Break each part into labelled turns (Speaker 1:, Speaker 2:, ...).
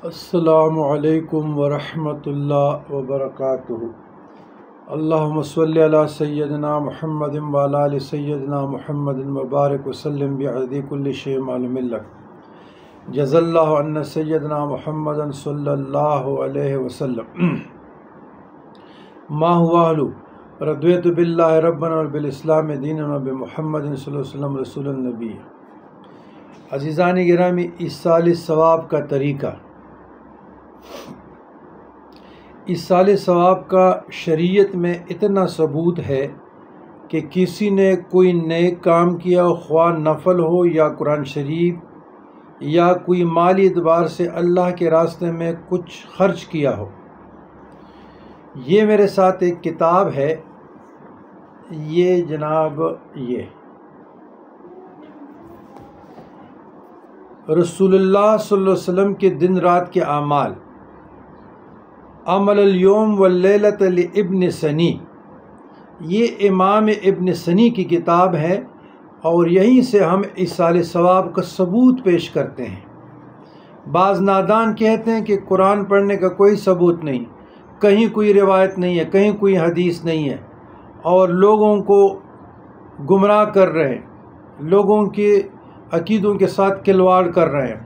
Speaker 1: السلام علیکم ورحمۃ اللہ وبرکاتہ۔ اللہم صلی علی سیدنا محمد وعلی آل سیدنا محمد وبارک وسلم بعدد کل شیء معلوم لک۔ جزا اللہ عنا سیدنا محمد صلی اللہ علیہ وسلم۔ ما هو اہل رضیت باللہ ربنا وبالاسلام دینا وبمحمد صلی اللہ علیہ وسلم رسول النبی۔ عزیزان گرامی، ایصال ثواب کا طریقہ۔ ایصال ثواب کا شریعت میں اتنا ثبوت ہے کہ کسی نے کوئی نیک کام کیا، خواہ نفل ہو یا قرآن شریف یا کوئی مالی اعتبار سے اللہ کے راستے میں کچھ خرچ کیا ہو۔ یہ میرے ساتھ ایک کتاب ہے، یہ جناب یہ رسول اللہ صلی اللہ علیہ وسلم کے دن رات کے اعمال، عمل الیوم واللیلۃ لابن سنی، یہ امام ابن سنی کی کتاب ہے، اور یہیں سے ہم ایصال ثواب کا ثبوت پیش کرتے ہیں۔ بعض نادان کہتے ہیں کہ قرآن پڑھنے کا کوئی ثبوت نہیں، کہیں کوئی روایت نہیں ہے، کہیں کوئی حدیث نہیں ہے، اور لوگوں کو گمراہ کر رہے ہیں، لوگوں کے عقیدوں کے ساتھ کھلواڑ کر رہے ہیں۔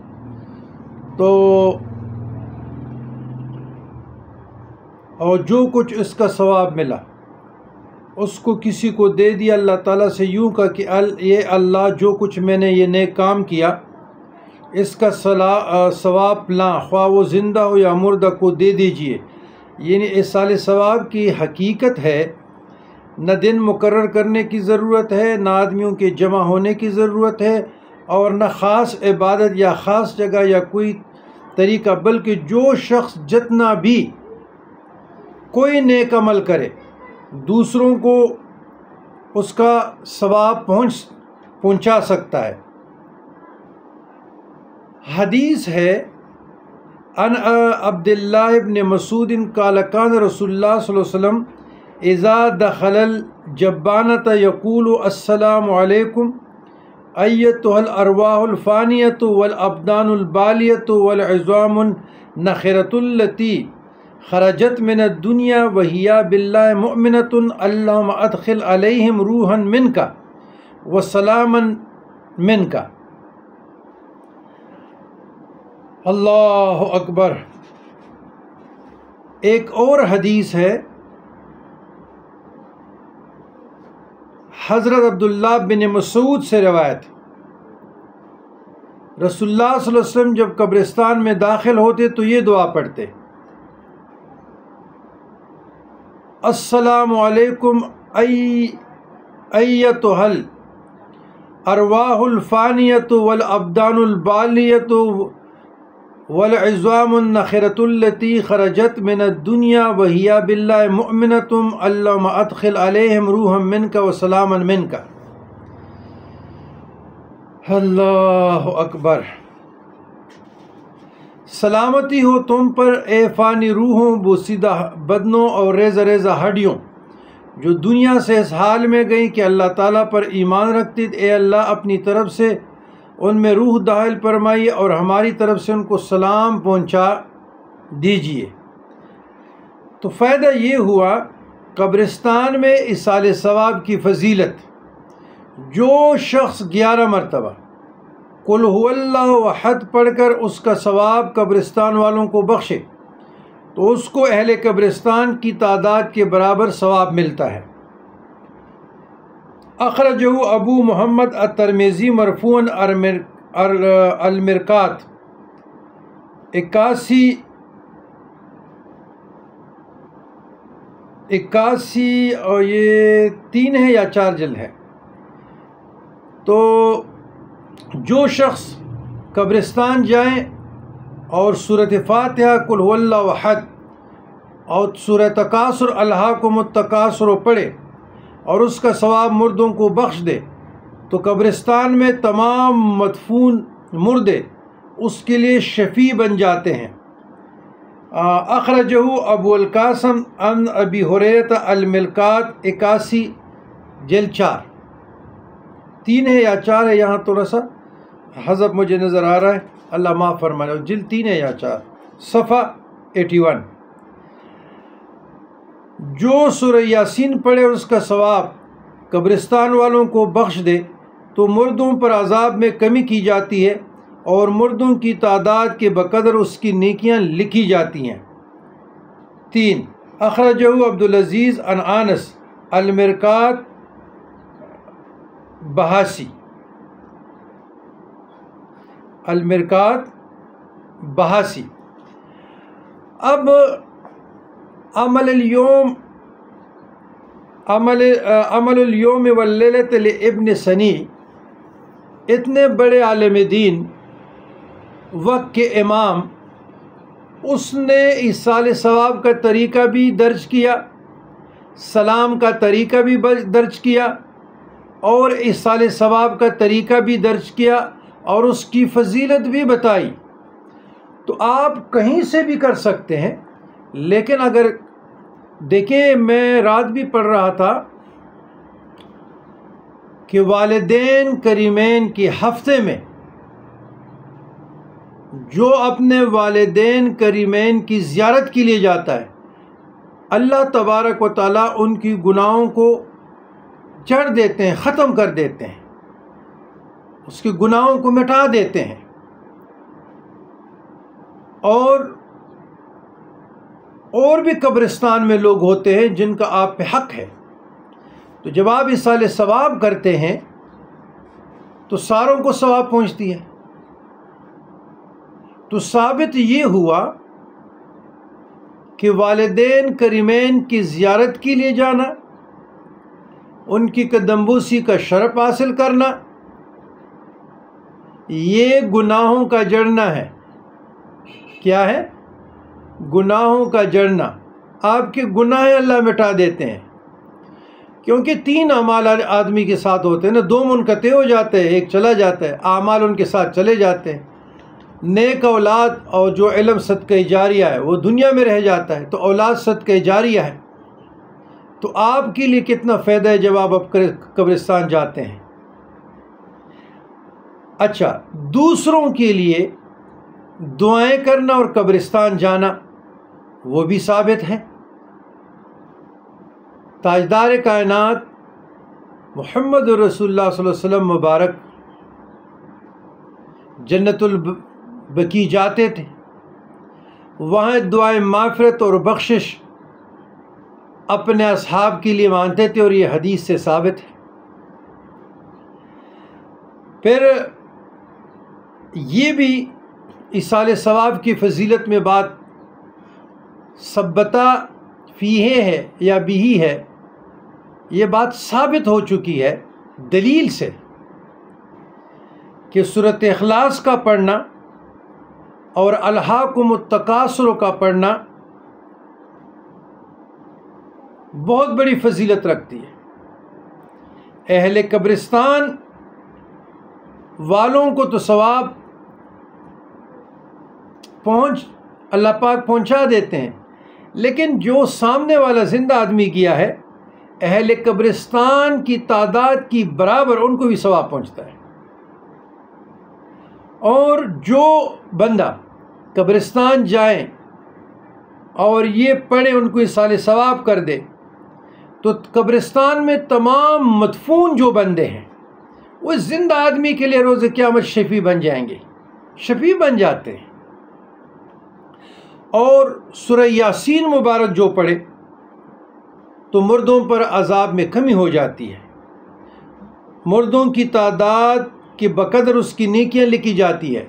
Speaker 1: تو اور جو کچھ اس کا ثواب ملا اس کو کسی کو دے دیا اللہ تعالیٰ سے، یوں کہا کہ یہ اللہ جو کچھ میں نے یہ نیک کام کیا اس کا ثواب فلاں، خواہ وہ زندہ ہو یا مردہ، کو دے دیجئے۔ یعنی ایصال ثواب کی حقیقت ہے، نہ دن مقرر کرنے کی ضرورت ہے، نہ آدمیوں کے جمع ہونے کی ضرورت ہے، اور نہ خاص عبادت یا خاص جگہ یا کوئی طریقہ، بلکہ جو شخص جتنا بھی کوئی نیک عمل کرے دوسروں کو اس کا ثواب پہنچا سکتا ہے۔ حدیث ہے عن عبداللہ ابن مسعود قال کان رسول اللہ صلی اللہ علیہ وسلم اذا دخل الجبانۃ یقول السلام علیکم ایتها الارواح الفانیۃ والابدان البالیۃ والعظام النخرۃ التي خرجت من الدنیا وہی باللہ مؤمنۃ اللہم ادخل علیہم روحا منک وسلاما منک۔ اللہ اکبر۔ ایک اور حدیث ہے، حضرت عبداللہ بن مسعود سے روایت، رسول اللہ صلی اللہ علیہ وسلم جب قبرستان میں داخل ہوتے تو یہ دعا پڑھتے، السلام علیکم ایتها الارواح الفانیۃ والابدان البالیۃ والعظام النخرۃ التي خرجت من الدنیا وہی باللہ مؤمنۃ اللہم ادخل علیہم روحا منک وسلاما منک۔ اللہ اکبر۔ سلامتی ہو تم پر اے فانی روحوں، بوسیدہ بدنوں اور ریزہ ریزہ ہڈیوں جو دنیا سے اس حال میں گئیں کہ اللہ تعالیٰ پر ایمان رکھتی، اے اللہ اپنی طرف سے ان میں روح داخل فرمائیے اور ہماری طرف سے ان کو سلام پہنچا دیجیے۔ تو فائدہ یہ ہوا قبرستان میں ایصال ثواب کی فضیلت۔ جو شخص 11 مرتبہ قل هو اللہ احد پڑھ کر اس کا ثواب قبرستان والوں کو بخشے تو اس کو اہل قبرستان کی تعداد کے برابر ثواب ملتا ہے۔ اخرجہ ابو محمد الترمذی مرفوعاً المرقات 81 اور یہ 3 ہے یا 4 جلد ہے۔ تو جو شخص قبرستان جائیں اور سورۃ فاتحہ قل هو اللہ احد اور سورہ تکاثر الہاکم التکاثر پڑھے اور اس کا ثواب مردوں کو بخش دے تو قبرستان میں تمام مدفون مردے اس کے لیے شفیع بن جاتے ہیں۔ اخرجہ ابو القاسم عن ابی ہریرہ المرقات 81 جلد 4۔ 3 ہے یا 4 ہے، یہاں تھوڑا سا حذف مجھے نظر آ رہا ہے، اللہ معاف فرمائے، جلد 3 ہے یا 4؟ صفحہ 81۔ جو سورہ یاسین پڑھے اور اس کا ثواب قبرستان والوں کو بخش دے تو مردوں پر عذاب میں کمی کی جاتی ہے اور مردوں کی تعداد کے بقدر اس کی نیکیاں لکھی جاتی ہیں۔ 3 اخرجہ عبدالعزیز عن انس المرقات بحاسی اب عمل اليوم واللیلۃ لابن سنی اتنے بڑے عالم دین وقت کے امام، اس نے ایصال ثواب کا طریقہ بھی درج کیا، سلام کا طریقہ بھی درج کیا اور ایصال ثواب کا طریقہ بھی درج کیا اور اس کی فضیلت بھی بتائی۔ تو آپ کہیں سے بھی کر سکتے ہیں، لیکن اگر دیکھیں میں رات بھی پڑھ رہا تھا کہ والدین کریمین کے ہفتے میں جو اپنے والدین کریمین کی زیارت کے لیے جاتا ہے، اللہ تبارک و تعالیٰ ان کی گناہوں کو جڑ دیتے ہیں، ختم کر دیتے ہیں، اس کے گناہوں کو مٹا دیتے ہیں۔ اور بھی قبرستان میں لوگ ہوتے ہیں جن کا آپ پہ حق ہے، تو جب آپ ایصال ثواب کرتے ہیں تو ساروں کو ثواب پہنچتی ہے۔ تو ثابت یہ ہوا کہ والدین کریمین کی زیارت کے لیے جانا، ان کی قدم بوسی کا شرف حاصل کرنا، یہ گناہوں کا جڑنا ہے۔ کیا ہے؟ گناہوں کا جڑنا۔ آپ کے گناہ اللہ مٹا دیتے ہیں، کیونکہ 3 اعمال آدمی کے ساتھ ہوتے ہیں نا، 2 منقطع ہو جاتے ہیں، ایک چلا جاتا ہے، اعمال ان کے ساتھ چلے جاتے ہیں۔ نیک اولاد اور جو علم صدقہ جاریہ ہے وہ دنیا میں رہ جاتا ہے، تو اولاد صدقہ جاریہ ہے۔ تو آپ کے لیے کتنا فائدہ ہے جب آپ قبرستان جاتے ہیں۔ اچھا، دوسروں کے لیے دعائیں کرنا اور قبرستان جانا وہ بھی ثابت ہے۔ تاجدار کائنات محمد رسول اللہ صلی اللہ علیہ وسلم مبارک جنت البقیع جاتے تھے، وہاں دعائیں مغفرت اور بخشش اپنے اصحاب کے لیے مانتے تھے، اور یہ حدیث سے ثابت ہے۔ پھر یہ بھی ایصال ثواب کی فضیلت میں بات ثبتا فیہ ہے یا بھی ہے، یہ بات ثابت ہو چکی ہے دلیل سے کہ سورۃ اخلاص کا پڑھنا اور الہاکم التکاثر کا پڑھنا بہت بڑی فضیلت رکھتی ہے۔ اہل قبرستان والوں کو تو ثواب اللہ پاک پہنچا دیتے ہیں، لیکن جو سامنے والا زندہ آدمی کیا ہے، اہل قبرستان کی تعداد کی برابر ان کو بھی ثواب پہنچتا ہے۔ اور جو بندہ قبرستان جائیں اور یہ پڑھے، ان کو ایصال ثواب کر دے، تو قبرستان میں تمام مدفون جو بندے ہیں وہ زندہ آدمی کے لیے روز قیامت شفیع بن جائیں گے، شفیع بن جاتے ہیں۔ اور سورہ یاسین مبارک جو پڑھے تو مردوں پر عذاب میں کمی ہو جاتی ہے، مردوں کی تعداد کے بقدر اس کی نیکیاں لکھی جاتی ہے۔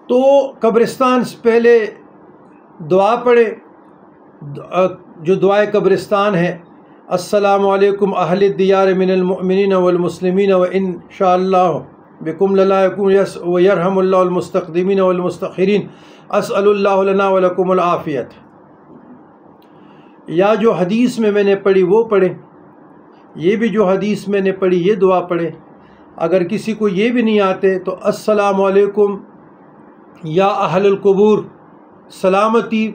Speaker 1: تو قبرستان سے پہلے دعا پڑھے، جو دعائے قبرستان ہے، السلام علیکم اہل الدیار من المؤمنین والمسلمین وان شاء اللہ بکم للاقون ویرحم اللہ المستقدمین والمستاخرین اسأل اللہ لنا ولکم العافیت۔ یا جو حدیث میں نے پڑھی وہ پڑھیں، یہ بھی جو حدیث میں نے پڑھی یہ دعا پڑھیں۔ اگر کسی کو یہ بھی نہیں آتے تو السلام علیکم یا اہل القبور، سلامتی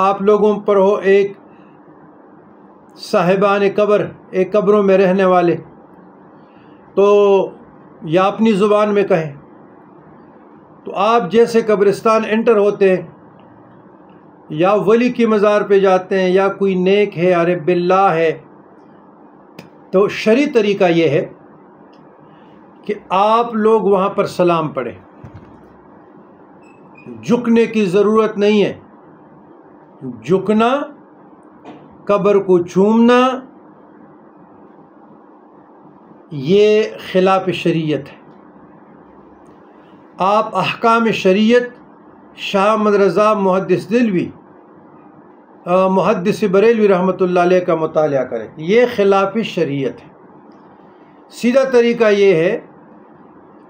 Speaker 1: آپ لوگوں پر ہو، ایک صاحبان قبر، ایک قبروں میں رہنے والے، تو یا اپنی زبان میں کہیں۔ تو آپ جیسے قبرستان انٹر ہوتے ہیں یا ولی کی مزار پہ جاتے ہیں یا کوئی نیک ہے عارف باللہ ہے، تو شرعی طریقہ یہ ہے کہ آپ لوگ وہاں پر سلام پڑھیں، جھکنے کی ضرورت نہیں ہے۔ جھکنا، قبر کو چومنا، یہ خلاف شریعت ہے۔ آپ احکام شریعت شاہ محمد رضا محدث دہلوی محدث بریلوی رحمۃ اللہ علیہ کا مطالعہ کریں، یہ خلاف شریعت ہے۔ سیدھا طریقہ یہ ہے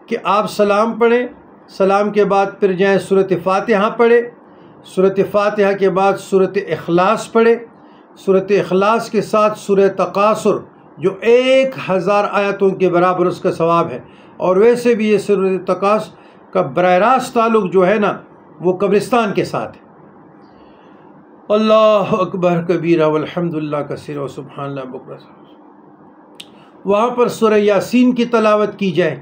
Speaker 1: کہ آپ سلام پڑھیں، سلام کے بعد پھر جائیں سورۃ فاتحہ پڑھیں، سورۃ فاتحہ کے بعد سورۃ اخلاص پڑھیں، سورۃ اخلاص کے ساتھ سورہ تکاثر جو 1000 آیتوں کے برابر اس کا ثواب ہے۔ اور ویسے بھی یہ سورۃ تکاثر کا براہ راست تعلق جو ہے نا وہ قبرستان کے ساتھ ہے۔ اللہ اکبر کبیرہ والحمد للہ کثیرہ وسبحان اللہ بکرۃ۔ وہاں پر سورہ یاسین کی تلاوت کی جائے۔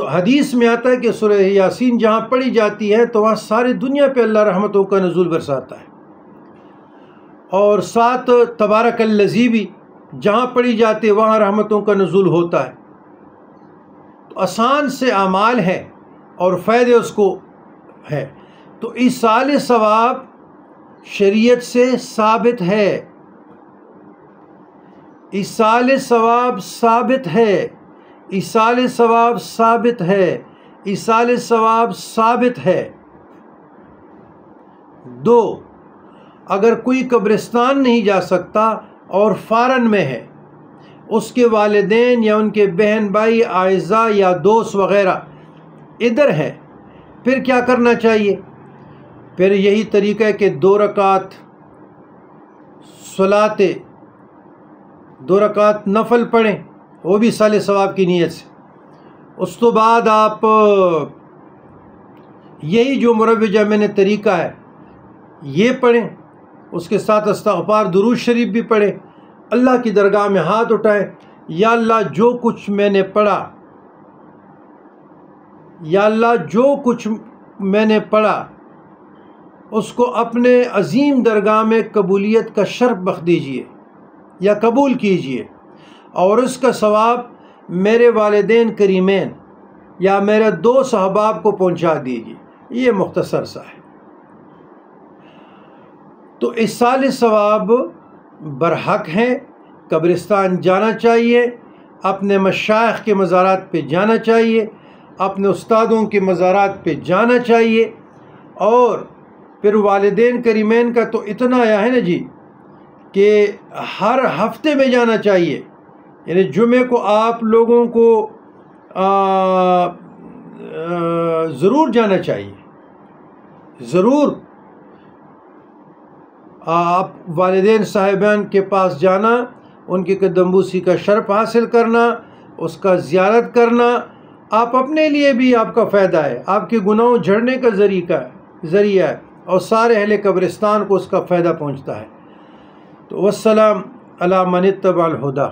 Speaker 1: حدیث میں آتا ہے کہ سورہ یاسین جہاں پڑھی جاتی ہے تو وہاں ساری دنیا پہ اللہ رحمتوں کا نزول برساتا ہے، اور ساتھ تبارک الذی بھی جہاں پڑھی جاتی ہے وہاں رحمتوں کا نزول ہوتا ہے۔ تو آسان سے اعمال ہے اور فائدے اس کو ہے، تو ایصال ثواب شریعت سے ثابت ہے، ایصال ثواب ثابت ہے، ایصال ثواب ثابت ہے، ایصال ثواب ثابت ہے۔ 2، اگر کوئی قبرستان نہیں جا سکتا اور فارن میں ہے، اس کے والدین یا ان کے بہن بھائی اعزاء یا دوست وغیرہ ادھر ہے، پھر کیا کرنا چاہیے؟ پھر یہی طریقہ ہے کہ 2 رکعت صلاۃ 2 رکعت نفل پڑھیں، وہ بھی ایصال ثواب کی نیت سے۔ اس تو بعد آپ یہی جو مروجہ میں نے طریقہ ہے یہ پڑھیں، اس کے ساتھ استغفار درود شریف بھی پڑھیں، اللہ کی درگاہ میں ہاتھ اٹھائیں، یا اللہ جو کچھ میں نے پڑھا، یا اللہ جو کچھ میں نے پڑھا اس کو اپنے عظیم درگاہ میں قبولیت کا شرف بخش دیجئے یا قبول کیجئے، اور اس کا ثواب میرے والدین کریمین یا میرے 2 احباب کو پہنچا دیجئے۔ یہ مختصر سا ہے۔ تو ایصال ثواب برحق ہے، قبرستان جانا چاہیے، اپنے مشائخ کے مزارات پہ جانا چاہیے، اپنے استادوں کے مزارات پہ جانا چاہیے، اور پھر والدین کریمین کا تو اتنا آیا ہے نا جی کہ ہر ہفتے میں جانا چاہیے، یعنی جمعے کو آپ لوگوں کو ضرور جانا چاہیے، ضرور آپ والدین صاحبان کے پاس جانا، ان کی قدم بوسی کا شرف حاصل کرنا، اس کا زیارت کرنا، آپ اپنے لیے بھی آپ کا فائدہ ہے، آپ کے گناہوں جھڑنے کا ذریعہ ہے، اور سارے اہل قبرستان کو اس کا فائدہ پہنچتا ہے۔ تو والسلام علی من اتبع الہدی۔